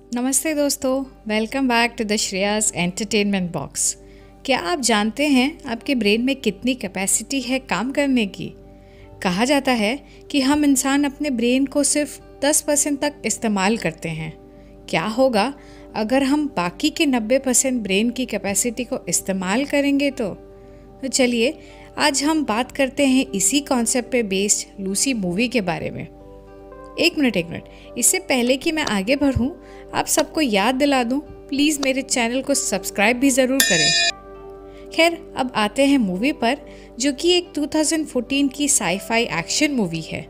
नमस्ते दोस्तों, welcome back to the Shreyas entertainment box. क्या आप जानते हैं आपके ब्रेन में कितनी कैपेसिटी है काम करने की? कहा जाता है कि हम इंसान अपने ब्रेन को सिर्फ 10% तक इस्तेमाल करते हैं। क्या होगा अगर हम बाकी के 90% ब्रेन की कैपेसिटी को इस्तेमाल करेंगे तो चलिए आज हम बात करते हैं इसी कॉन्सेप्ट पे बेस्ड लूसी मूवी के बारे में। एक मिनट, इससे पहले कि मैं आगे बढ़ूं, आप सबको याद दिला दूं, प्लीज़ मेरे चैनल को सब्सक्राइब भी ज़रूर करें। खैर, अब आते हैं मूवी पर, जो कि एक 2014 की साई-फाई एक्शन मूवी है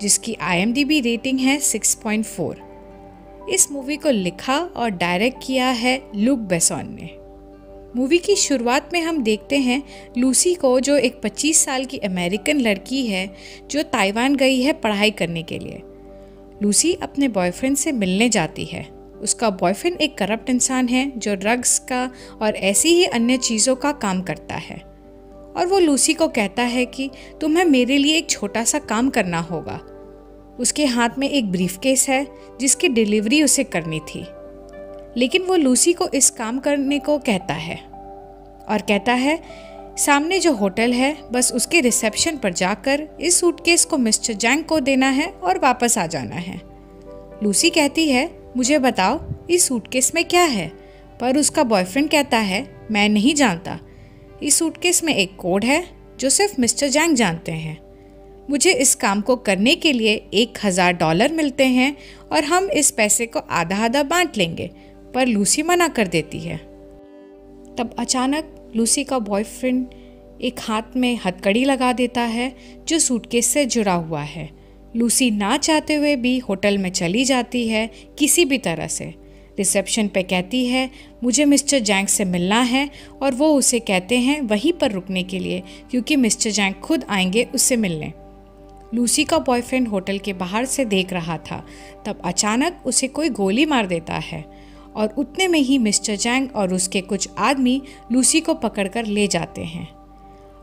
जिसकी IMDb रेटिंग है 6.4। इस मूवी को लिखा और डायरेक्ट किया है लुक बेसॉन ने। मूवी की शुरुआत में हम देखते हैं लूसी को, जो एक 25 साल की अमेरिकन लड़की है जो ताइवान गई है पढ़ाई करने के लिए। लूसी अपने बॉयफ्रेंड से मिलने जाती है। उसका बॉयफ्रेंड एक करप्ट इंसान है जो ड्रग्स का और ऐसी ही अन्य चीज़ों का काम करता है, और वो लूसी को कहता है कि तुम्हें मेरे लिए एक छोटा सा काम करना होगा। उसके हाथ में एक ब्रीफकेस है जिसकी डिलीवरी उसे करनी थी, लेकिन वो लूसी को इस काम करने को कहता है और कहता है सामने जो होटल है बस उसके रिसेप्शन पर जाकर इस सूटकेस को मिस्टर जैंग को देना है और वापस आ जाना है। लूसी कहती है मुझे बताओ इस सूटकेस में क्या है, पर उसका बॉयफ्रेंड कहता है मैं नहीं जानता। इस सूटकेस में एक कोड है जो सिर्फ मिस्टर जैंग जानते हैं। मुझे इस काम को करने के लिए $1000 मिलते हैं और हम इस पैसे को आधा आधा बांट लेंगे, पर लूसी मना कर देती है। तब अचानक लूसी का बॉयफ्रेंड एक हाथ में हथकड़ी लगा देता है जो सूटकेस से जुड़ा हुआ है। लूसी ना चाहते हुए भी होटल में चली जाती है किसी भी तरह से। रिसेप्शन पे कहती है मुझे मिस्टर जैंग से मिलना है, और वो उसे कहते हैं वहीं पर रुकने के लिए क्योंकि मिस्टर जैंग खुद आएंगे उससे मिलने। लूसी का बॉयफ्रेंड होटल के बाहर से देख रहा था। तब अचानक उसे कोई गोली मार देता है, और उतने में ही मिस्टर जैंग और उसके कुछ आदमी लूसी को पकड़कर ले जाते हैं।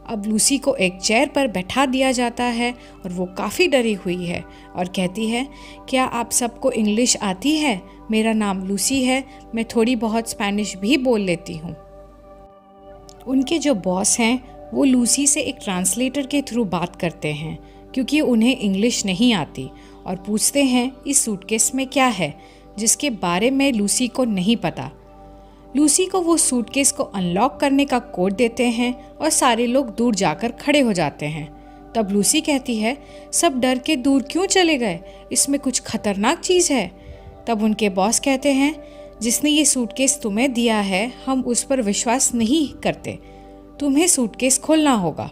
अब लूसी को एक चेयर पर बैठा दिया जाता है और वो काफ़ी डरी हुई है और कहती है क्या आप सबको इंग्लिश आती है? मेरा नाम लूसी है, मैं थोड़ी बहुत स्पेनिश भी बोल लेती हूँ। उनके जो बॉस हैं वो लूसी से एक ट्रांसलेटर के थ्रू बात करते हैं क्योंकि उन्हें इंग्लिश नहीं आती, और पूछते हैं इस सूटकेस में क्या है जिसके बारे में लूसी को नहीं पता। लूसी को वो सूटकेस को अनलॉक करने का कोड देते हैं और सारे लोग दूर जाकर खड़े हो जाते हैं। तब लूसी कहती है सब डर के दूर क्यों चले गए, इसमें कुछ खतरनाक चीज़ है। तब उनके बॉस कहते हैं जिसने ये सूटकेस तुम्हें दिया है हम उस पर विश्वास नहीं करते, तुम्हें सूटकेस खोलना होगा।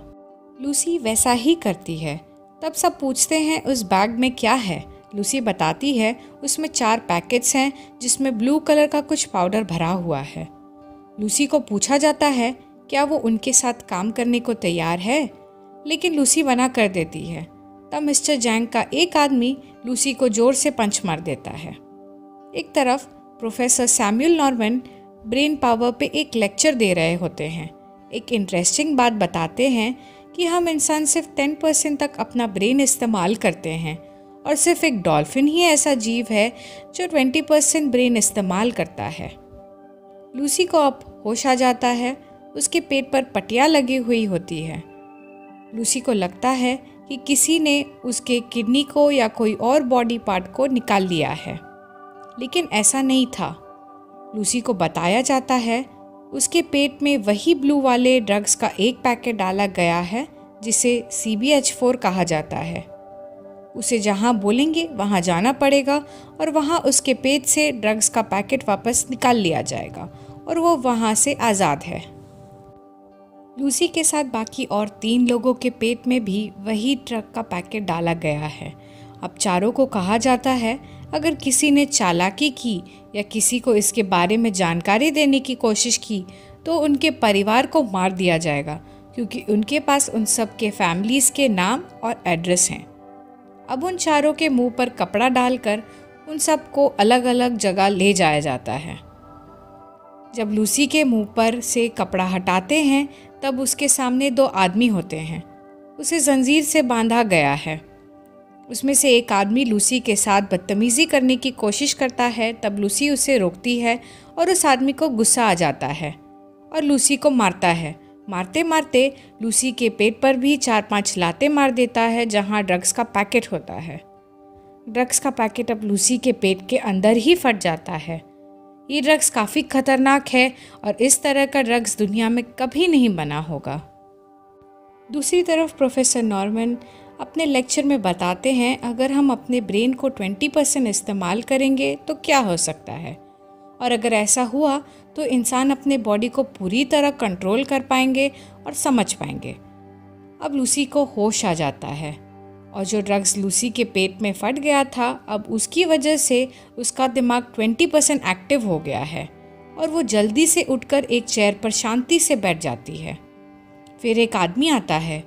लूसी वैसा ही करती है। तब सब पूछते हैं उस बैग में क्या है। लूसी बताती है उसमें 4 पैकेट्स हैं जिसमें ब्लू कलर का कुछ पाउडर भरा हुआ है। लूसी को पूछा जाता है क्या वो उनके साथ काम करने को तैयार है, लेकिन लूसी मना कर देती है। तब मिस्टर जैंग का एक आदमी लूसी को जोर से पंच मार देता है। एक तरफ professor Samuel Norman brain power पे एक लेक्चर दे रहे होते हैं। एक इंटरेस्टिंग बात बताते हैं कि हम इंसान सिर्फ 10% तक अपना ब्रेन इस्तेमाल करते हैं, और सिर्फ एक डॉल्फिन ही ऐसा जीव है जो 20% ब्रेन इस्तेमाल करता है। लूसी को अब होश आ जाता है। उसके पेट पर पट्टियाँ लगी हुई होती है। लूसी को लगता है कि किसी ने उसके किडनी को या कोई और बॉडी पार्ट को निकाल लिया है, लेकिन ऐसा नहीं था। लूसी को बताया जाता है उसके पेट में वही ब्लू वाले ड्रग्स का एक पैकेट डाला गया है जिसे CBH4 कहा जाता है। उसे जहाँ बोलेंगे वहाँ जाना पड़ेगा और वहाँ उसके पेट से ड्रग्स का पैकेट वापस निकाल लिया जाएगा और वो वहाँ से आज़ाद है। लूसी के साथ बाकी और 3 लोगों के पेट में भी वही ड्रग का पैकेट डाला गया है। अब चारों को कहा जाता है अगर किसी ने चालाकी की या किसी को इसके बारे में जानकारी देने की कोशिश की तो उनके परिवार को मार दिया जाएगा, क्योंकि उनके पास उन सब के फैमिलीज़ के नाम और एड्रेस हैं। अब उन चारों के मुंह पर कपड़ा डालकर उन सबको अलग अलग जगह ले जाया जाता है। जब लूसी के मुंह पर से कपड़ा हटाते हैं तब उसके सामने 2 आदमी होते हैं। उसे जंजीर से बांधा गया है। उसमें से एक आदमी लूसी के साथ बदतमीज़ी करने की कोशिश करता है। तब लूसी उसे रोकती है और उस आदमी को गुस्सा आ जाता है और लूसी को मारता है। मारते मारते लूसी के पेट पर भी 4-5 लातें मार देता है जहां ड्रग्स का पैकेट होता है। ड्रग्स का पैकेट अब लूसी के पेट के अंदर ही फट जाता है। ये ड्रग्स काफ़ी खतरनाक है और इस तरह का ड्रग्स दुनिया में कभी नहीं बना होगा। दूसरी तरफ प्रोफेसर नॉर्मन अपने लेक्चर में बताते हैं अगर हम अपने ब्रेन को 20% इस्तेमाल करेंगे तो क्या हो सकता है, और अगर ऐसा हुआ तो इंसान अपने बॉडी को पूरी तरह कंट्रोल कर पाएंगे और समझ पाएंगे। अब लूसी को होश आ जाता है और जो ड्रग्स लूसी के पेट में फट गया था अब उसकी वजह से उसका दिमाग 20% एक्टिव हो गया है और वो जल्दी से उठकर एक चेयर पर शांति से बैठ जाती है। फिर एक आदमी आता है।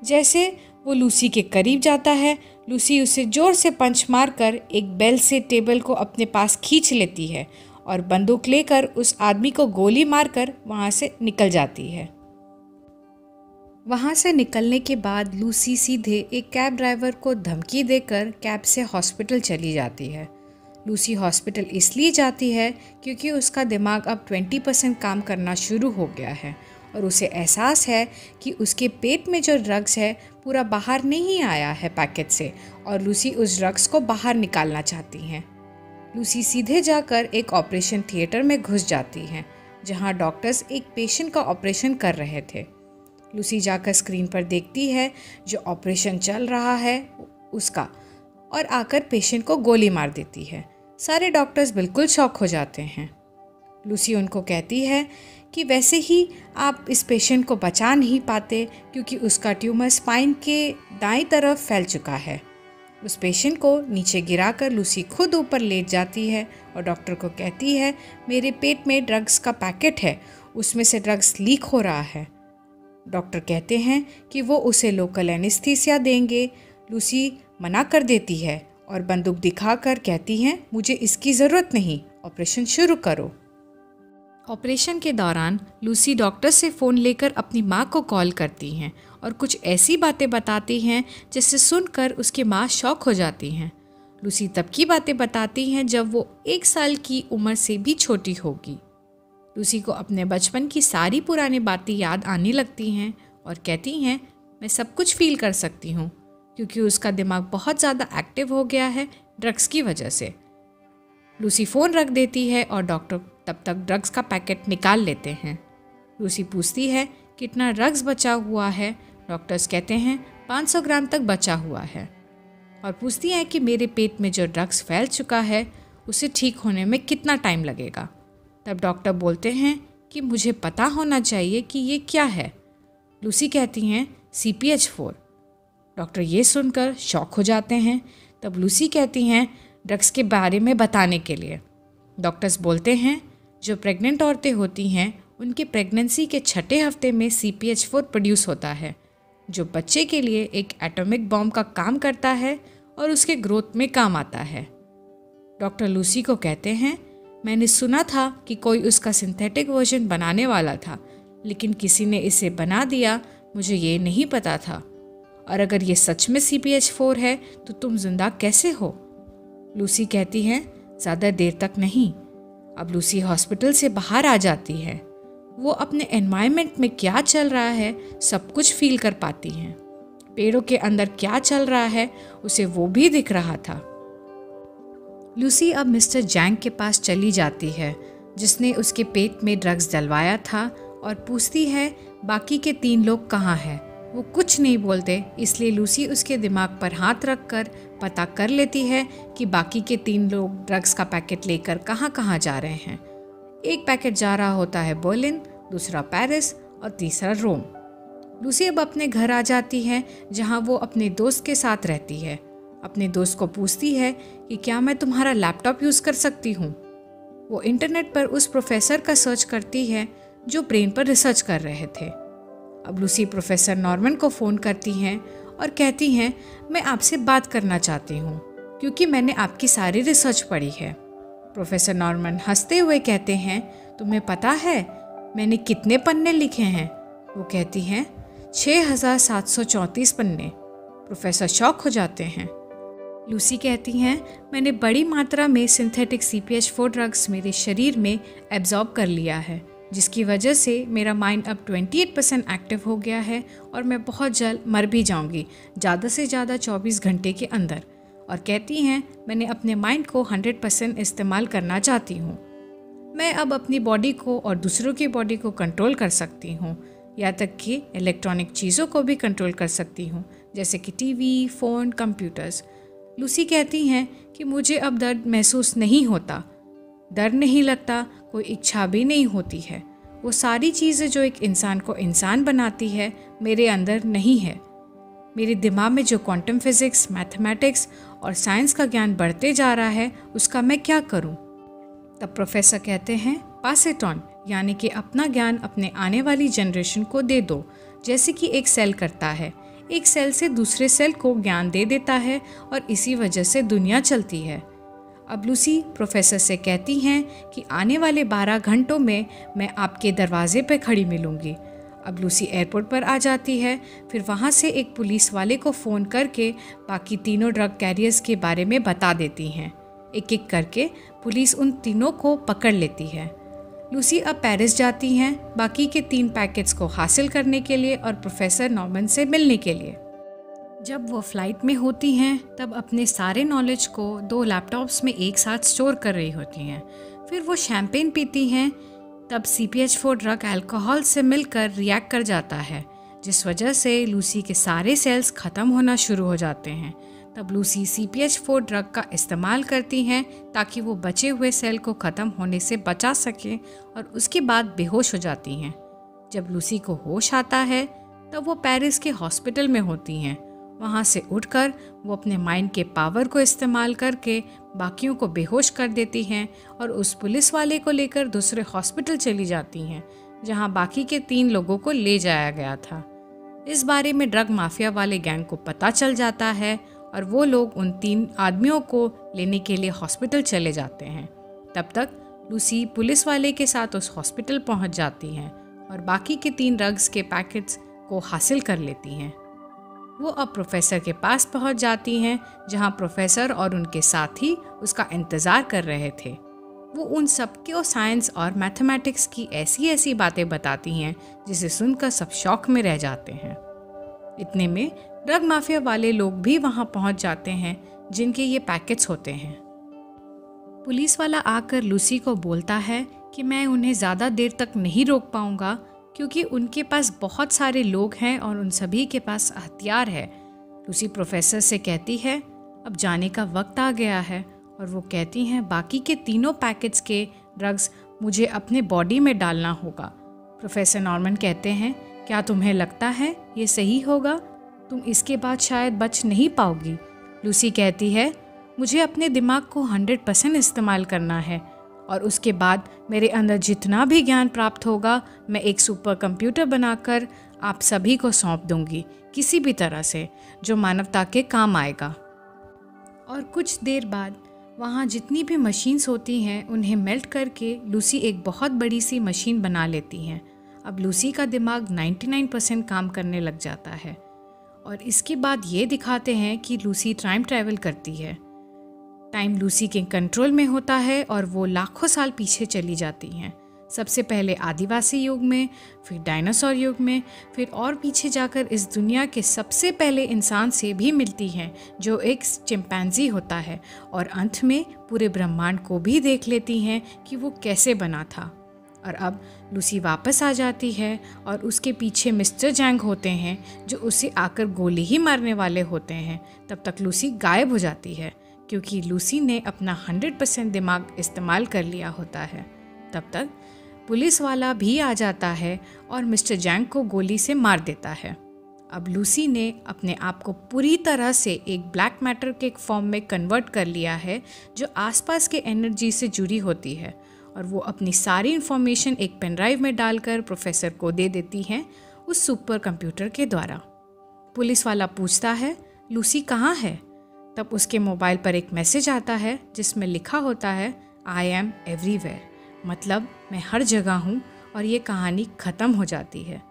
जैसे वो लूसी के करीब जाता है, लूसी उसे जोर से पंच मारकर एक बेल से टेबल को अपने पास खींच लेती है और बंदूक लेकर उस आदमी को गोली मारकर वहाँ से निकल जाती है। वहाँ से निकलने के बाद लूसी सीधे एक कैब ड्राइवर को धमकी देकर कैब से हॉस्पिटल चली जाती है। लूसी हॉस्पिटल इसलिए जाती है क्योंकि उसका दिमाग अब 20% काम करना शुरू हो गया है और उसे एहसास है कि उसके पेट में जो ड्रग्स है पूरा बाहर नहीं आया है पैकेट से और लूसी उस ड्रग्स को बाहर निकालना चाहती हैं। लूसी सीधे जाकर एक ऑपरेशन थिएटर में घुस जाती हैं जहां डॉक्टर्स एक पेशेंट का ऑपरेशन कर रहे थे। लूसी जाकर स्क्रीन पर देखती है जो ऑपरेशन चल रहा है उसका और आकर पेशेंट को गोली मार देती है। सारे डॉक्टर्स बिल्कुल शॉक हो जाते हैं। लूसी उनको कहती है कि वैसे ही आप इस पेशेंट को बचा नहीं पाते क्योंकि उसका ट्यूमर स्पाइन के दाईं तरफ फैल चुका है। उस पेशेंट को नीचे गिराकर लूसी खुद ऊपर लेट जाती है और डॉक्टर को कहती है मेरे पेट में ड्रग्स का पैकेट है, उसमें से ड्रग्स लीक हो रहा है। डॉक्टर कहते हैं कि वो उसे लोकल एनेस्थीसिया देंगे। लूसी मना कर देती है और बंदूक दिखाकर कहती हैं मुझे इसकी ज़रूरत नहीं, ऑपरेशन शुरू करो। ऑपरेशन के दौरान लूसी डॉक्टर से फ़ोन लेकर अपनी माँ को कॉल करती हैं और कुछ ऐसी बातें बताती हैं जिसे सुनकर उसकी माँ शॉक हो जाती हैं। लूसी तब की बातें बताती हैं जब वो 1 साल की उम्र से भी छोटी होगी। लूसी को अपने बचपन की सारी पुरानी बातें याद आने लगती हैं और कहती हैं मैं सब कुछ फील कर सकती हूँ क्योंकि उसका दिमाग बहुत ज़्यादा एक्टिव हो गया है ड्रग्स की वजह से। लूसी फ़ोन रख देती है और डॉक्टर तब तक ड्रग्स का पैकेट निकाल लेते हैं। लूसी पूछती है कितना ड्रग्स बचा हुआ है। डॉक्टर्स कहते हैं 500 ग्राम तक बचा हुआ है और पूछती हैं कि मेरे पेट में जो ड्रग्स फैल चुका है उसे ठीक होने में कितना टाइम लगेगा। तब डॉक्टर बोलते हैं कि मुझे पता होना चाहिए कि ये क्या है। लूसी कहती हैं CPH4। डॉक्टर ये सुनकर शॉक हो जाते हैं। तब लूसी कहती हैं ड्रग्स के बारे में बताने के लिए। डॉक्टर्स बोलते हैं जो प्रेग्नेंट औरतें होती हैं उनके प्रेगनेंसी के 6ठे हफ्ते में CPH4 प्रोड्यूस होता है जो बच्चे के लिए एक एटॉमिक बॉम्ब का काम करता है और उसके ग्रोथ में काम आता है। डॉक्टर लूसी को कहते हैं मैंने सुना था कि कोई उसका सिंथेटिक वर्जन बनाने वाला था लेकिन किसी ने इसे बना दिया, मुझे ये नहीं पता था। और अगर ये सच में CPH4 है तो तुम जिंदा कैसे हो। लूसी कहती हैं ज़्यादा देर तक नहीं। अब लूसी हॉस्पिटल से बाहर आ जाती है। वो अपने एनवायरनमेंट में क्या चल रहा है सब कुछ फील कर पाती हैं। पेड़ों के अंदर क्या चल रहा है उसे वो भी दिख रहा था। लूसी अब मिस्टर जैंग के पास चली जाती है जिसने उसके पेट में ड्रग्स डलवाया था और पूछती है बाकी के 3 लोग कहाँ हैं। वो कुछ नहीं बोलते इसलिए लूसी उसके दिमाग पर हाथ रखकर पता कर लेती है कि बाकी के 3 लोग ड्रग्स का पैकेट लेकर कहाँ कहाँ जा रहे हैं। एक पैकेट जा रहा होता है बर्लिन, दूसरा पेरिस और तीसरा रोम। लूसी अब अपने घर आ जाती है जहाँ वो अपने दोस्त के साथ रहती है। अपने दोस्त को पूछती है कि क्या मैं तुम्हारा लैपटॉप यूज़ कर सकती हूँ। वो इंटरनेट पर उस प्रोफेसर का सर्च करती है जो ब्रेन पर रिसर्च कर रहे थे। अब लूसी प्रोफेसर नॉर्मन को फ़ोन करती हैं और कहती हैं मैं आपसे बात करना चाहती हूँ क्योंकि मैंने आपकी सारी रिसर्च पढ़ी है। प्रोफेसर नॉर्मन हंसते हुए कहते हैं तुम्हें पता है मैंने कितने पन्ने लिखे हैं। वो कहती हैं 6734 पन्ने। प्रोफेसर शॉक हो जाते हैं। लूसी कहती हैं, मैंने बड़ी मात्रा में सिंथेटिक CPH4 ड्रग्स मेरे शरीर में एब्जॉर्ब कर लिया है, जिसकी वजह से मेरा माइंड अब 28% एक्टिव हो गया है और मैं बहुत जल्द मर भी जाऊंगी, ज़्यादा से ज़्यादा 24 घंटे के अंदर। और कहती हैं, मैंने अपने माइंड को 100% इस्तेमाल करना चाहती हूँ। मैं अब अपनी बॉडी को और दूसरों की बॉडी को कंट्रोल कर सकती हूँ, यहाँ तक कि इलेक्ट्रॉनिक चीज़ों को भी कंट्रोल कर सकती हूँ, जैसे कि टीवी, फ़ोन, कंप्यूटर्स। लूसी कहती हैं कि मुझे अब दर्द महसूस नहीं होता, डर नहीं लगता, कोई इच्छा भी नहीं होती है। वो सारी चीज़ें जो एक इंसान को इंसान बनाती है मेरे अंदर नहीं है। मेरे दिमाग में जो क्वांटम फिज़िक्स, मैथमेटिक्स और साइंस का ज्ञान बढ़ते जा रहा है, उसका मैं क्या करूं? तब प्रोफेसर कहते हैं, पास इट ऑन, यानी कि अपना ज्ञान अपने आने वाली जनरेशन को दे दो, जैसे कि एक सेल करता है। एक सेल से दूसरे सेल को ज्ञान दे देता है और इसी वजह से दुनिया चलती है। अब लूसी प्रोफेसर से कहती हैं कि आने वाले 12 घंटों में मैं आपके दरवाजे पर खड़ी मिलूँगी। अब लूसी एयरपोर्ट पर आ जाती है, फिर वहाँ से एक पुलिस वाले को फ़ोन करके बाकी तीनों ड्रग कैरियर्स के बारे में बता देती हैं। एक एक करके पुलिस उन तीनों को पकड़ लेती है। लूसी अब पेरिस जाती हैं बाकी के 3 पैकेट्स को हासिल करने के लिए और प्रोफेसर नॉर्मन से मिलने के लिए। जब वो फ्लाइट में होती हैं तब अपने सारे नॉलेज को 2 लैपटॉप्स में एक साथ स्टोर कर रही होती हैं। फिर वो शैम्पेन पीती हैं, तब CPH4 ड्रग अल्कोहल से मिलकर रिएक्ट कर जाता है, जिस वजह से लूसी के सारे सेल्स ख़त्म होना शुरू हो जाते हैं। तब लूसी CPH4 ड्रग का इस्तेमाल करती हैं ताकि वो बचे हुए सेल को ख़त्म होने से बचा सकें और उसके बाद बेहोश हो जाती हैं। जब लूसी को होश आता है तब वो पेरिस के हॉस्पिटल में होती हैं। वहाँ से उठकर वो अपने माइंड के पावर को इस्तेमाल करके बाकियों को बेहोश कर देती हैं और उस पुलिस वाले को लेकर दूसरे हॉस्पिटल चली जाती हैं, जहाँ बाकी के 3 लोगों को ले जाया गया था। इस बारे में ड्रग माफिया वाले गैंग को पता चल जाता है और वो लोग उन 3 आदमियों को लेने के लिए हॉस्पिटल चले जाते हैं। तब तक लूसी पुलिस वाले के साथ उस हॉस्पिटल पहुंच जाती हैं और बाकी के 3 ड्रग्स के पैकेट्स को हासिल कर लेती हैं। वो अब प्रोफेसर के पास पहुंच जाती हैं, जहां प्रोफेसर और उनके साथी उसका इंतज़ार कर रहे थे। वो उन सबको साइंस और मैथमेटिक्स की ऐसी ऐसी बातें बताती हैं जिसे सुनकर सब शौक में रह जाते हैं। इतने में ड्रग माफिया वाले लोग भी वहां पहुंच जाते हैं, जिनके ये पैकेट्स होते हैं। पुलिस वाला आकर लूसी को बोलता है कि मैं उन्हें ज़्यादा देर तक नहीं रोक पाऊंगा, क्योंकि उनके पास बहुत सारे लोग हैं और उन सभी के पास हथियार है। लूसी प्रोफेसर से कहती है, अब जाने का वक्त आ गया है, और वो कहती हैं बाकी के 3 पैकेट्स के ड्रग्स मुझे अपने बॉडी में डालना होगा। प्रोफेसर नॉर्मन कहते हैं, क्या तुम्हें लगता है ये सही होगा? तुम इसके बाद शायद बच नहीं पाओगी। लूसी कहती है, मुझे अपने दिमाग को 100% इस्तेमाल करना है और उसके बाद मेरे अंदर जितना भी ज्ञान प्राप्त होगा मैं एक सुपर कंप्यूटर बनाकर आप सभी को सौंप दूंगी, किसी भी तरह से जो मानवता के काम आएगा। और कुछ देर बाद वहाँ जितनी भी मशीन्स होती हैं उन्हें मेल्ट करके लूसी एक बहुत बड़ी सी मशीन बना लेती हैं। अब लूसी का दिमाग 99% काम करने लग जाता है और इसके बाद ये दिखाते हैं कि लूसी टाइम ट्रैवल करती है। टाइम लूसी के कंट्रोल में होता है और वो लाखों साल पीछे चली जाती हैं। सबसे पहले आदिवासी युग में, फिर डायनासोर युग में, फिर और पीछे जाकर इस दुनिया के सबसे पहले इंसान से भी मिलती हैं जो एक चिंपैंजी होता है, और अंत में पूरे ब्रह्मांड को भी देख लेती हैं कि वो कैसे बना था। और अब लूसी वापस आ जाती है और उसके पीछे मिस्टर जैंग होते हैं जो उसे आकर गोली ही मारने वाले होते हैं। तब तक लूसी गायब हो जाती है क्योंकि लूसी ने अपना 100% दिमाग इस्तेमाल कर लिया होता है। तब तक पुलिस वाला भी आ जाता है और मिस्टर जैंग को गोली से मार देता है। अब लूसी ने अपने आप को पूरी तरह से एक ब्लैक मैटर के फॉर्म में कन्वर्ट कर लिया है जो आसपास के एनर्जी से जुड़ी होती है, और वो अपनी सारी इन्फॉर्मेशन एक पेन ड्राइव में डालकर प्रोफेसर को दे देती हैं उस सुपर कंप्यूटर के द्वारा। पुलिस वाला पूछता है लूसी कहाँ है? तब उसके मोबाइल पर एक मैसेज आता है जिसमें लिखा होता है आई एम एवरीवेयर, मतलब मैं हर जगह हूँ, और ये कहानी ख़त्म हो जाती है।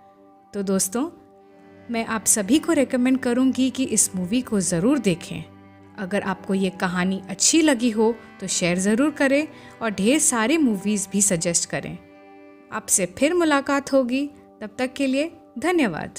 तो दोस्तों, मैं आप सभी को रेकमेंड करूँगी कि इस मूवी को ज़रूर देखें। अगर आपको ये कहानी अच्छी लगी हो तो शेयर ज़रूर करें और ढेर सारे मूवीज़ भी सजेस्ट करें। आपसे फिर मुलाकात होगी, तब तक के लिए धन्यवाद।